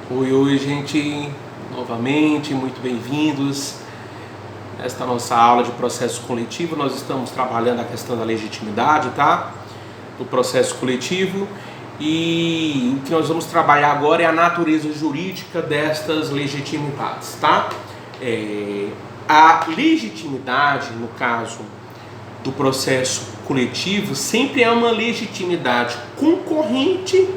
Oi, gente, novamente, muito bem-vindos. Nesta nossa aula de processo coletivo, nós estamos trabalhando a questão da legitimidade, tá? Do processo coletivo. E o que nós vamos trabalhar agora é a natureza jurídica destas legitimidades, tá? A legitimidade, no caso do processo coletivo, sempre é uma legitimidade concorrente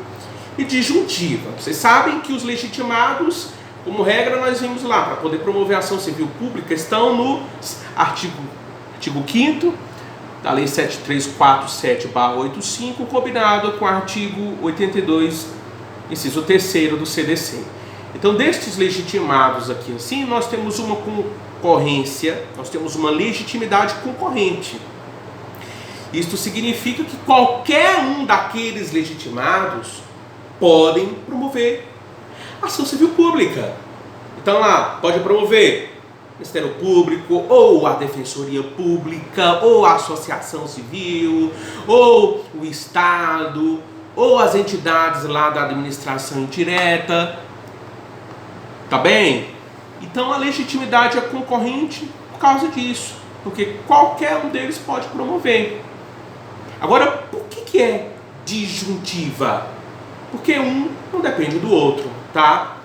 e disjuntiva. Vocês sabem que os legitimados, como regra, nós vimos lá, para poder promover ação civil pública, estão no artigo 5º da Lei 7347/85, combinado com o artigo 82, inciso 3º do CDC. Então, destes legitimados aqui, assim, nós temos uma concorrência, nós temos uma legitimidade concorrente. Isto significa que qualquer um daqueles legitimados podem promover ação civil pública. Então lá, pode promover o Ministério Público, ou a Defensoria Pública, ou a Associação Civil, ou o Estado, ou as entidades lá da administração indireta. Tá bem? Então a legitimidade é concorrente por causa disso, porque qualquer um deles pode promover. Agora, por que é disjuntiva? Porque um não depende do outro, tá?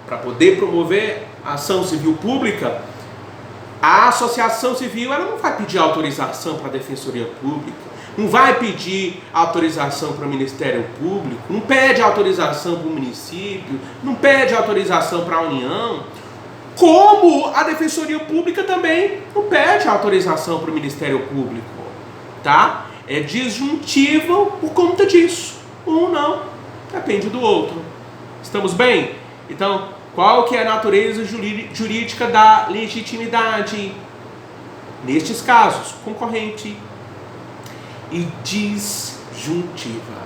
Para poder promover a ação civil pública, a associação civil ela não vai pedir autorização para a Defensoria Pública, não vai pedir autorização para o Ministério Público, não pede autorização para o município, não pede autorização para a União, como a Defensoria Pública também não pede autorização para o Ministério Público, tá? É disjuntivo por conta disso. Um não depende do outro. Estamos bem? Então, qual que é a natureza jurídica da legitimidade? Nestes casos, concorrente e disjuntiva.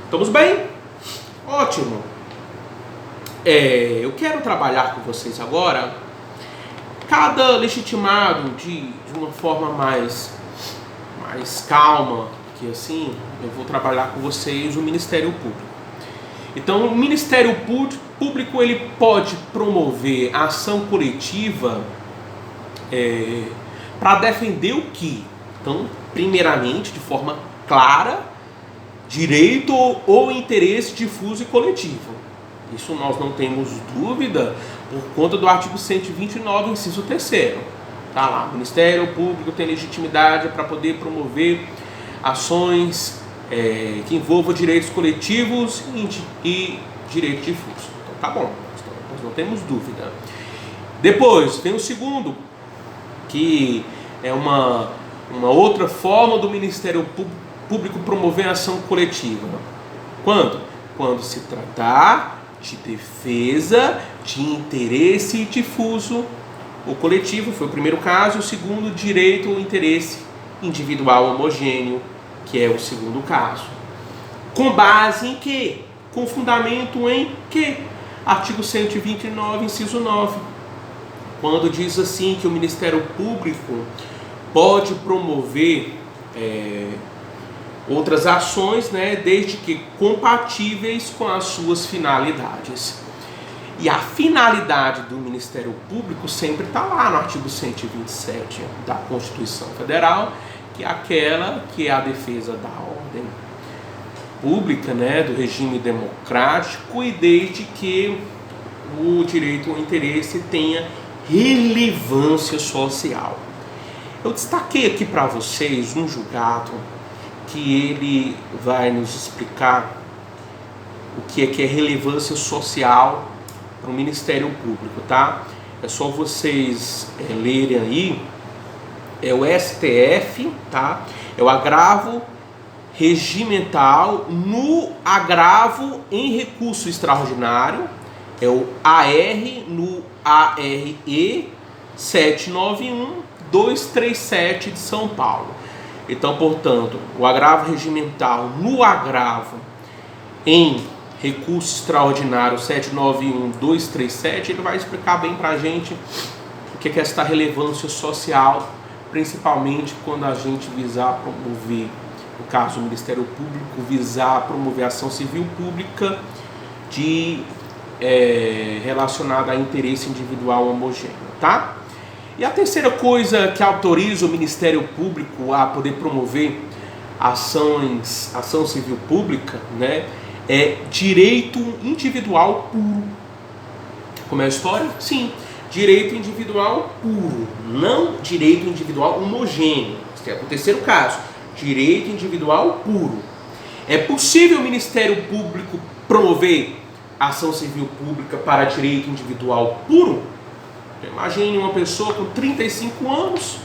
Estamos bem? Ótimo. Eu quero trabalhar com vocês agora cada legitimado de uma forma mais calma, que assim eu vou trabalhar com vocês o Ministério Público. Então, o Ministério Público ele pode promover a ação coletiva para defender o quê? Então, primeiramente, de forma clara, direito ou interesse difuso e coletivo. Isso nós não temos dúvida por conta do artigo 129, inciso 3º. Tá lá, o Ministério Público tem legitimidade para poder promover ações que envolvam direitos coletivos e direito difuso. Então, tá bom, nós não temos dúvida. Depois, tem o segundo, que é uma outra forma do Ministério Público promover ação coletiva. Quando? Quando se tratar de defesa de interesse difuso ou coletivo, foi o primeiro caso. O segundo, direito ou interesse individual homogêneo, que é o segundo caso. Com base em quê? Com fundamento em quê? Artigo 129, inciso 9. Quando diz assim que o Ministério Público pode promover outras ações, né, desde que compatíveis com as suas finalidades. E a finalidade do Ministério Público sempre está lá no artigo 127 da Constituição Federal, que é aquela que é a defesa da ordem pública, né, do regime democrático, e desde que o direito ou interesse tenha relevância social. Eu destaquei aqui para vocês um julgado que ele vai nos explicar o que é relevância social para o Ministério Público, tá? É só vocês lerem aí. É o STF, tá? É o agravo regimental no agravo em recurso extraordinário. É o AR no ARE 791-237 de São Paulo. Então, portanto, o agravo regimental no agravo em recurso extraordinário 791-237, ele vai explicar bem pra gente o que é esta relevância social, principalmente quando a gente visar promover, no caso do Ministério Público, visar promover ação civil pública de relacionada a interesse individual homogêneo, tá? E a terceira coisa que autoriza o Ministério Público a poder promover ação civil pública, né, é direito individual puro. Como é a história? Sim, direito individual puro, não direito individual homogêneo. Esse é o terceiro caso, direito individual puro. É possível o Ministério Público promover ação civil pública para direito individual puro? Imagine uma pessoa com 35 anos,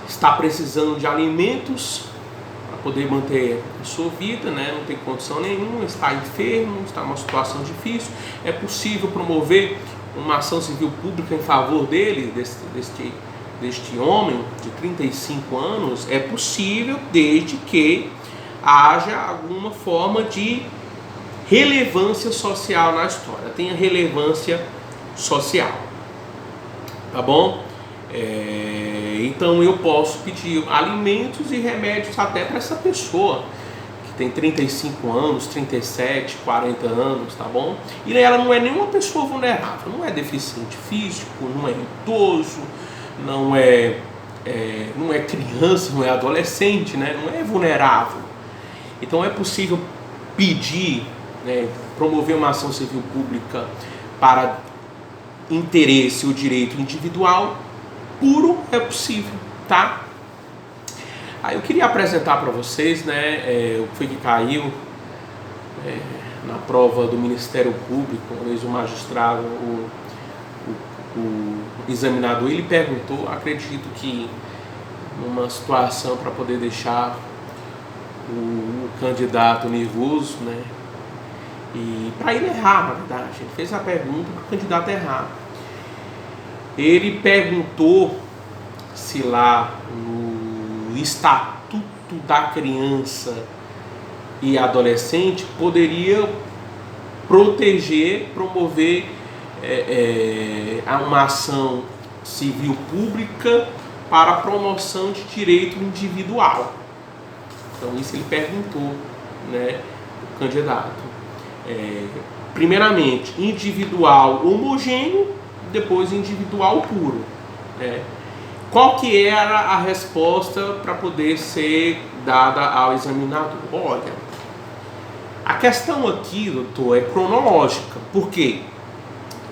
está precisando de alimentos para poder manter a sua vida, né? Não tem condição nenhuma, está enfermo, está numa situação difícil. É possível promover uma ação civil pública em favor dele, deste homem de 35 anos? É possível, desde que haja alguma forma de relevância social na história, tenha relevância social, tá bom? Então eu posso pedir alimentos e remédios até para essa pessoa que tem 35 anos, 37, 40 anos, tá bom? E ela não é nenhuma pessoa vulnerável, não é deficiente físico, não é idoso, não é criança, não é adolescente, né? Não é vulnerável. Então é possível pedir, né, promover uma ação civil pública para interesse ou direito individual puro, é possível, tá? Aí eu queria apresentar para vocês, né, o que foi que caiu na prova do Ministério Público. Uma vez o magistrado, o examinador, ele perguntou, acredito que numa situação para poder deixar o candidato nervoso, né? E para ele errar, na verdade, ele fez a pergunta para o candidato errar. Ele perguntou se lá no Estatuto da Criança e Adolescente poderia promover uma ação civil pública para a promoção de direito individual. Então isso ele perguntou, né, o candidato. Primeiramente, individual homogêneo, depois individual puro, né? Qual que era a resposta para poder ser dada ao examinador? Olha, a questão aqui, doutor, é cronológica. Por quê?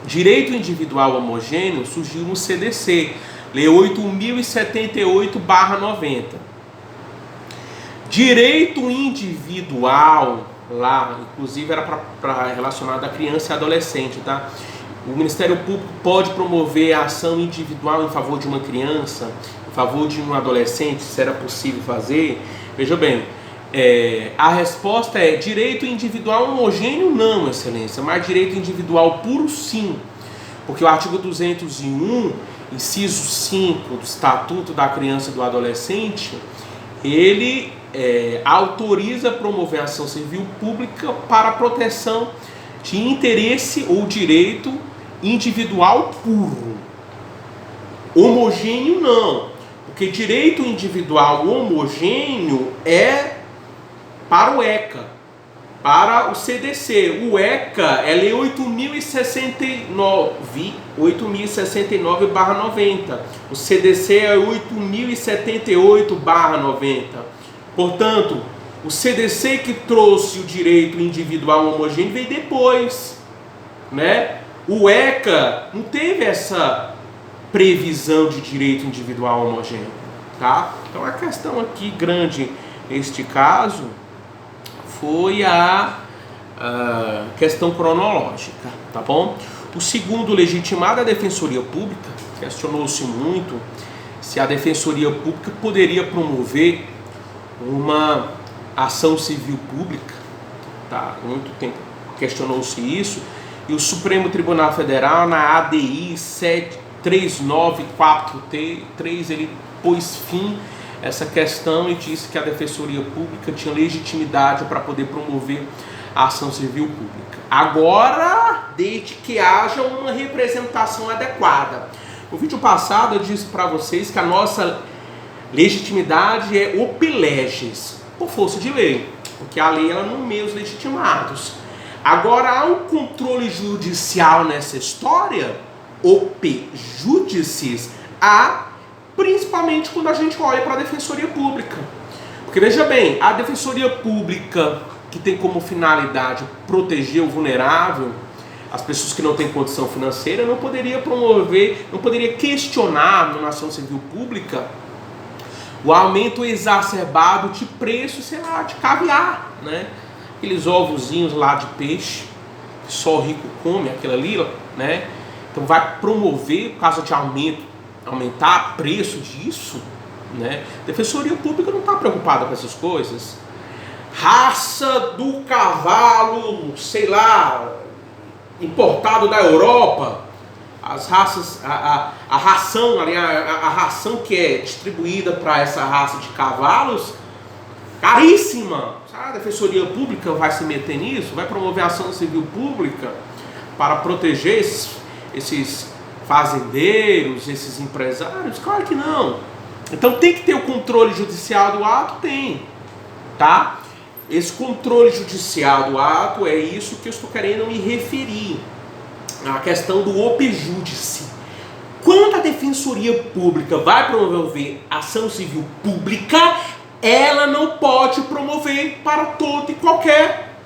Direito individual homogêneo surgiu no CDC, Lei 8.078/90. Direito individual, lá, inclusive era para relacionado a criança e adolescente, tá? O Ministério Público pode promover a ação individual em favor de uma criança, em favor de um adolescente, se era possível fazer. Veja bem, a resposta é direito individual homogêneo não, excelência, mas direito individual puro sim, porque o artigo 201, inciso 5 do Estatuto da Criança e do Adolescente, ele autoriza promover ação civil pública para a proteção de interesse ou direito individual puro. Homogêneo não, porque direito individual homogêneo é para o ECA, para o CDC. O ECA é Lei 8.069/90. O CDC é 8.078/90. Portanto, o CDC que trouxe o direito individual homogêneo veio depois, né? O ECA não teve essa previsão de direito individual homogêneo, tá? Então a questão aqui grande neste caso foi a questão cronológica, tá bom? O segundo legitimado, a Defensoria Pública, questionou-se muito se a Defensoria Pública poderia promover uma ação civil pública, tá? Muito tempo questionou-se isso, e o Supremo Tribunal Federal, na ADI 3943, ele pôs fim a essa questão e disse que a Defensoria Pública tinha legitimidade para poder promover a ação civil pública. Agora, desde que haja uma representação adequada. No vídeo passado eu disse para vocês que a nossa legitimidade é opileges, por força de lei. porque a lei ela nomeia os legitimados. Agora, há um controle judicial nessa história, op judicis, há, principalmente quando a gente olha para a Defensoria Pública. Porque veja bem, a Defensoria Pública, que tem como finalidade proteger o vulnerável, as pessoas que não têm condição financeira, não poderia promover, não poderia questionar na ação civil pública o aumento exacerbado de preço, sei lá, de caviar, né? Aqueles ovozinhos lá de peixe, que só o rico come, aquilo ali, né? Então vai promover, por causa de aumentar o preço disso, né? A Defensoria Pública não está preocupada com essas coisas. Raça do cavalo, sei lá, importado da Europa, as raças, a ração, a ração que é distribuída para essa raça de cavalos, caríssima. A Defensoria Pública vai se meter nisso? Vai promover ação civil pública para proteger esses fazendeiros, esses empresários? Claro que não. Então tem que ter o controle judicial do ato? Tem, tá? Esse controle judicial do ato é isso que eu estou querendo me referir, a questão do op judice. Quando a Defensoria Pública vai promover ação civil pública, ela não pode promover para todo e qualquer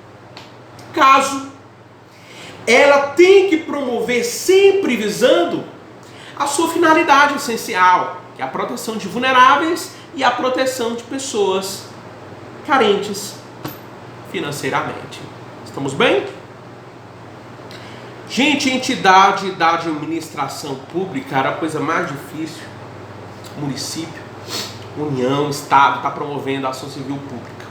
caso. Ela tem que promover sempre visando a sua finalidade essencial, que é a proteção de vulneráveis e a proteção de pessoas carentes financeiramente. Estamos bem? Gente, entidade da administração pública era a coisa mais difícil. Município, União, Estado está promovendo a ação civil pública.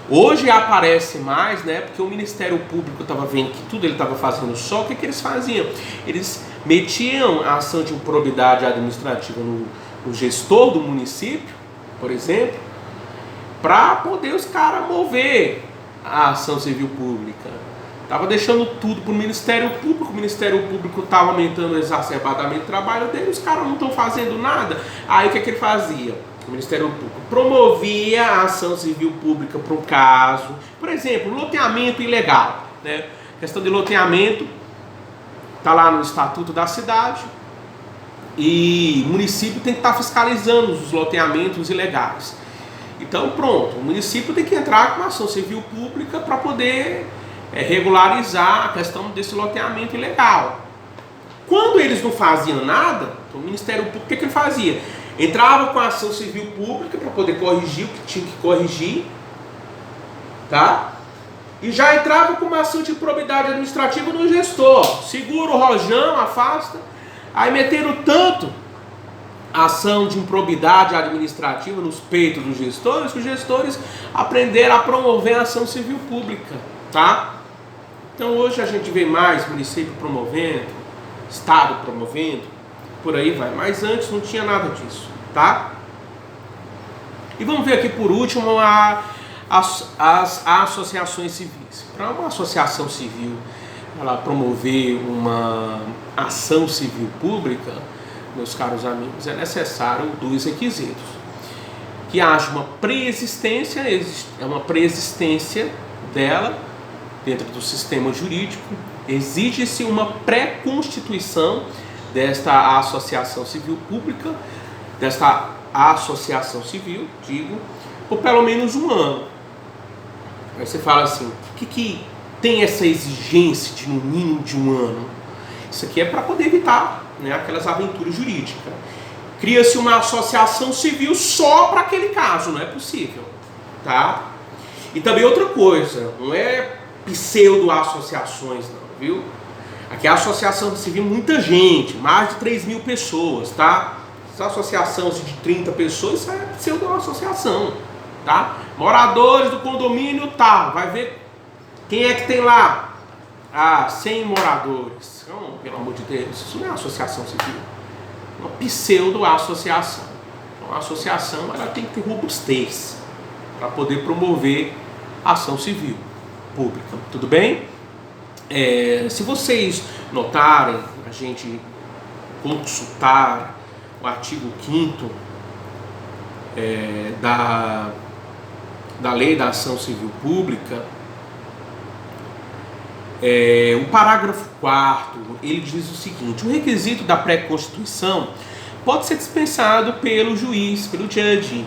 Hoje aparece mais, né? Porque o Ministério Público estava vendo que tudo ele estava fazendo só. O que eles faziam? Eles metiam a ação de improbidade administrativa no gestor do município, por exemplo, para poder os caras mover a ação civil pública. Estava deixando tudo para o Ministério Público estava aumentando exacerbadamente o trabalho dele, os caras não estão fazendo nada. Aí o que ele fazia? O Ministério Público promovia a ação civil pública para um caso, por exemplo, loteamento ilegal, né? A questão de loteamento está lá no Estatuto da Cidade e o município tem que estar fiscalizando os loteamentos ilegais. Então pronto, o município tem que entrar com uma ação civil pública para poder regularizar a questão desse loteamento ilegal. Quando eles não faziam nada, o Ministério Público, o que ele fazia? Entrava com a ação civil pública para poder corrigir o que tinha que corrigir, tá? E já entrava com uma ação de improbidade administrativa no gestor. Segura o rojão, afasta. Aí meteram tanto a ação de improbidade administrativa nos peitos dos gestores, que os gestores aprenderam a promover a ação civil pública, tá? Então hoje a gente vê mais município promovendo, Estado promovendo, por aí vai. Mas antes não tinha nada disso, tá? E vamos ver aqui por último as associações civis. Para uma associação civil ela promover uma ação civil pública, meus caros amigos, é necessário dois requisitos: que haja uma preexistência, é uma preexistência dela dentro do sistema jurídico, exige-se uma pré-constituição desta associação civil pública, desta associação civil, digo, por pelo menos um ano. Aí você fala assim, o que tem essa exigência de no mínimo de um ano? Isso aqui é para poder evitar, né, aquelas aventuras jurídicas. Cria-se uma associação civil só para aquele caso, não é possível, tá? E também outra coisa, não é pseudo-associações não, viu? Aqui é a associação civil, muita gente, mais de 3.000 pessoas, tá? Essa associação de 30 pessoas, isso é pseudo-associação, tá? Moradores do condomínio tal, vai ver quem é que tem lá? 100 moradores. Então, pelo amor de Deus, isso não é associação civil, é uma pseudo-associação. Então, a associação ela tem que ter robustez para poder promover a ação civil pública, tudo bem? Se vocês notarem, a gente consultar o artigo 5º da da Lei da Ação Civil Pública, o parágrafo 4º, ele diz o seguinte: o requisito da pré-constituição pode ser dispensado pelo juiz, pelo judge,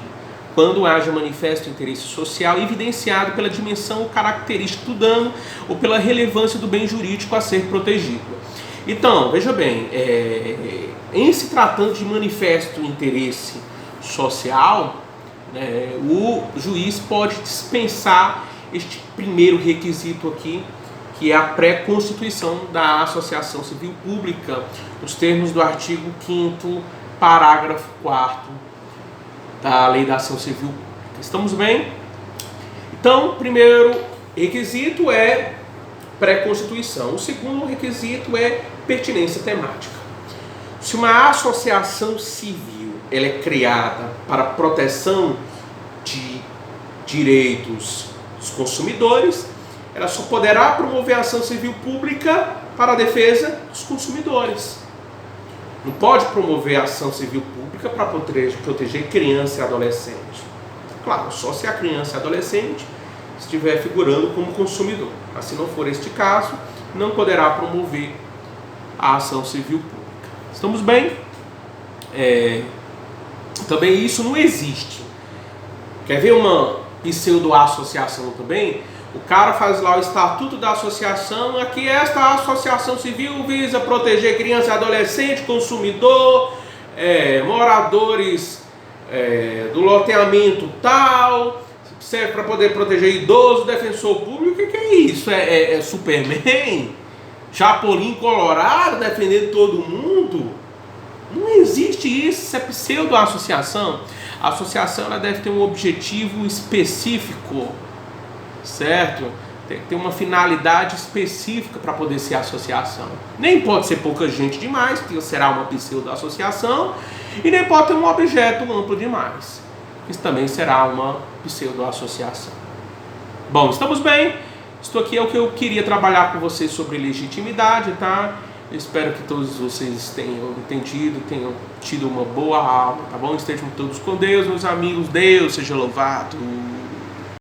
quando haja manifesto interesse social evidenciado pela dimensão ou característica do dano ou pela relevância do bem jurídico a ser protegido. Então, veja bem, em se tratando de manifesto interesse social, o juiz pode dispensar este primeiro requisito aqui, que é a pré-constituição da associação civil pública, nos termos do artigo 5º, parágrafo 4º da Lei da Ação Civil Pública. Estamos bem? Então, o primeiro requisito é pré-constituição. O segundo requisito é pertinência temática. Se uma associação civil ela é criada para proteção de direitos dos consumidores, ela só poderá promover ação civil pública para a defesa dos consumidores. Não pode promover ação civil pública para proteger criança e adolescente. Claro, só se a criança e adolescente estiver figurando como consumidor. Mas se não for este caso, não poderá promover a ação civil pública. Estamos bem? Também isso não existe. Quer ver uma pseudo-associação também? O cara faz lá o estatuto da associação, aqui esta associação civil visa proteger criança e adolescente, consumidor, moradores do loteamento tal, serve para poder proteger idoso, defensor público. O que é isso? É Superman? Chapolin Colorado defendendo todo mundo? Não existe isso, isso é pseudo-associação. A associação ela deve ter um objetivo específico, certo? Tem que ter uma finalidade específica para poder ser associação. Nem pode ser pouca gente demais, porque será uma pseudo-associação, e nem pode ter um objeto amplo demais. Isso também será uma pseudo-associação. Bom, estamos bem? Isto aqui é o que eu queria trabalhar com vocês sobre legitimidade, tá? Eu espero que todos vocês tenham entendido, tenham tido uma boa aula, tá bom? Estejam todos com Deus, meus amigos. Deus seja louvado.